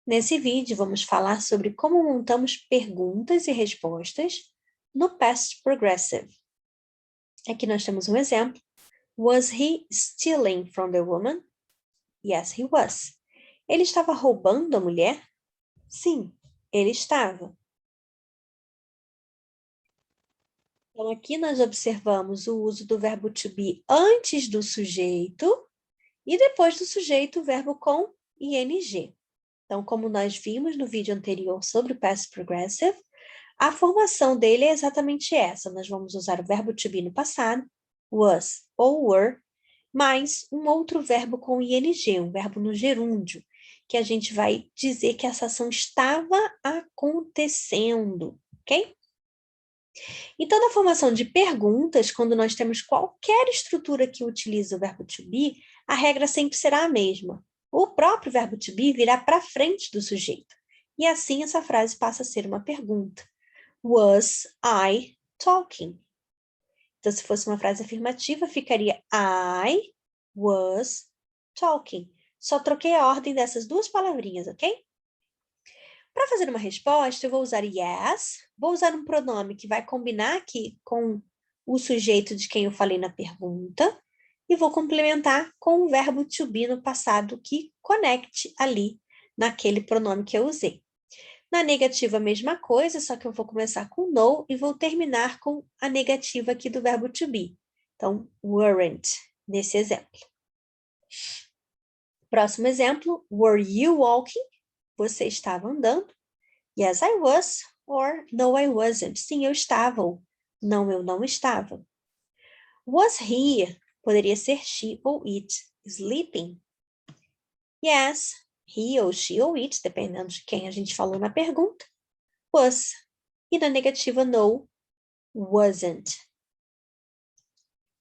Nesse vídeo, vamos falar sobre como montamos perguntas e respostas no Past Progressive. Aqui nós temos um exemplo. Was he stealing from the woman? Yes, he was. Ele estava roubando a mulher? Sim, ele estava. Então, aqui nós observamos o uso do verbo to be antes do sujeito e depois do sujeito o verbo com ing. Então, como nós vimos no vídeo anterior sobre o Past Progressive, a formação dele é exatamente essa. Nós vamos usar o verbo to be no passado, was ou were, mais um outro verbo com ing, um verbo no gerúndio, que a gente vai dizer que essa ação estava acontecendo, ok? Então, na formação de perguntas, quando nós temos qualquer estrutura que utiliza o verbo to be, a regra sempre será a mesma. O próprio verbo to be virá para frente do sujeito. E assim essa frase passa a ser uma pergunta. Was I talking? Então, se fosse uma frase afirmativa, ficaria I was talking. Só troquei a ordem dessas duas palavrinhas, ok? Para fazer uma resposta, eu vou usar yes, vou usar um pronome que vai combinar aqui com o sujeito de quem eu falei na pergunta, e vou complementar com o verbo to be no passado que conecte ali naquele pronome que eu usei. Na negativa, a mesma coisa, só que eu vou começar com no e vou terminar com a negativa aqui do verbo to be. Então, weren't, nesse exemplo. Próximo exemplo, were you walking? Você estava andando? Yes, I was, or no, I wasn't. Sim, eu estava, ou não, eu não estava. Was he? Poderia ser she ou it. Sleeping? Yes, he ou she ou it, dependendo de quem a gente falou na pergunta. Was. E na negativa, no, wasn't.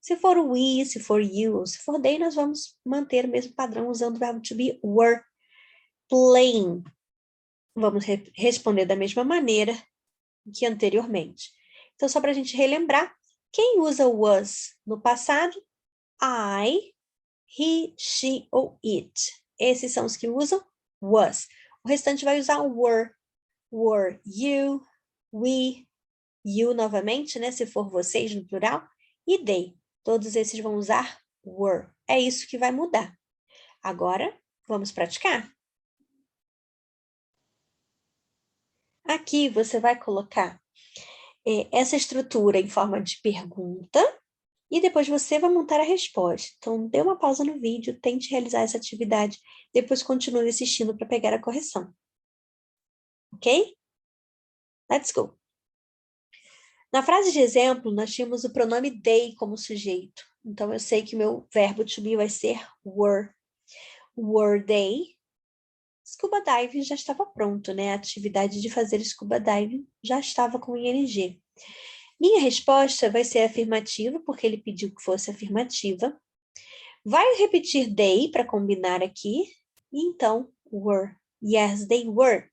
Se for we, se for you, ou se for they, nós vamos manter o mesmo padrão usando o verbo to be were playing. Vamos responder da mesma maneira que anteriormente. Então, só para a gente relembrar, quem usa was no passado? I, he, she ou it. Esses são os que usam was. O restante vai usar were. Were you, we, you novamente, né? Se for vocês no plural. E they. Todos esses vão usar were. É isso que vai mudar. Agora, vamos praticar? Aqui você vai colocar essa estrutura em forma de pergunta e depois você vai montar a resposta. Então, dê uma pausa no vídeo, tente realizar essa atividade, depois continue assistindo para pegar a correção. Ok? Let's go! Na frase de exemplo, nós tínhamos o pronome they como sujeito. Então, eu sei que o meu verbo to be vai ser were. Were they? Scuba diving já estava pronto, né? A atividade de fazer scuba diving já estava com ing. Minha resposta vai ser afirmativa, porque ele pediu que fosse afirmativa. Vai repetir they para combinar aqui. E então, were. Yes, they were.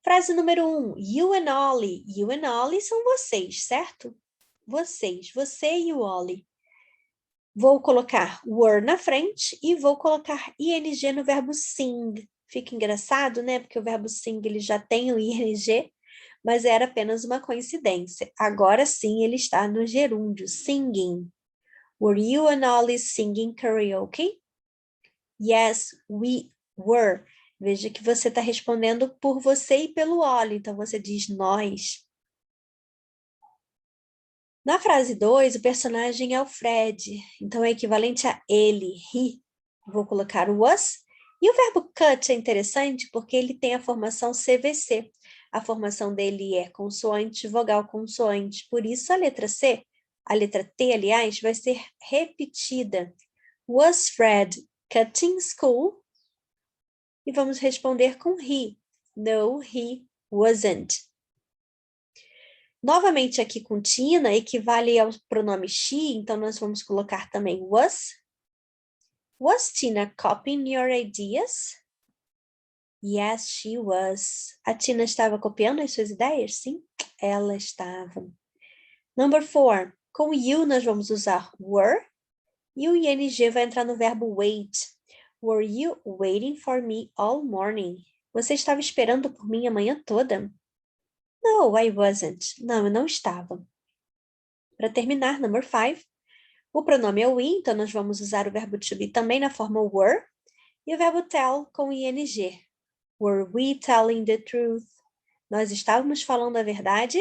Frase número 1. You and Ollie. You and Ollie são vocês, certo? Vocês. Você e o Ollie. Vou colocar were na frente e vou colocar ing no verbo sing. Fica engraçado, né? Porque o verbo sing ele já tem o ing, mas era apenas uma coincidência. Agora sim ele está no gerúndio, singing. Were you and Ollie singing karaoke? Yes, we were. Veja que você está respondendo por você e pelo Ollie, então você diz nós. Na frase 2, o personagem é o Fred, então é equivalente a ele, he. Vou colocar o was. E o verbo cut é interessante porque ele tem a formação CVC. A formação dele é consoante, vogal, consoante. Por isso, a letra C, a letra T, aliás, vai ser repetida. Was Fred cutting school? E vamos responder com he. No, he wasn't. Novamente aqui com Tina, equivale ao pronome she, então nós vamos colocar também was. Was Tina copying your ideas? Yes, she was. A Tina estava copiando as suas ideias? Sim, ela estava. Number 4. Com you nós vamos usar were. E o ing vai entrar no verbo wait. Were you waiting for me all morning? Você estava esperando por mim a manhã toda? No, I wasn't. Não, eu não estava. Para terminar, number 5. O pronome é we, então nós vamos usar o verbo to be também na forma were. E o verbo tell com ing. Were we telling the truth? Nós estávamos falando a verdade?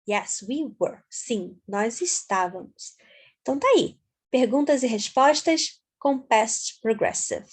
Yes, we were. Sim, nós estávamos. Então tá aí. Perguntas e respostas com past progressive.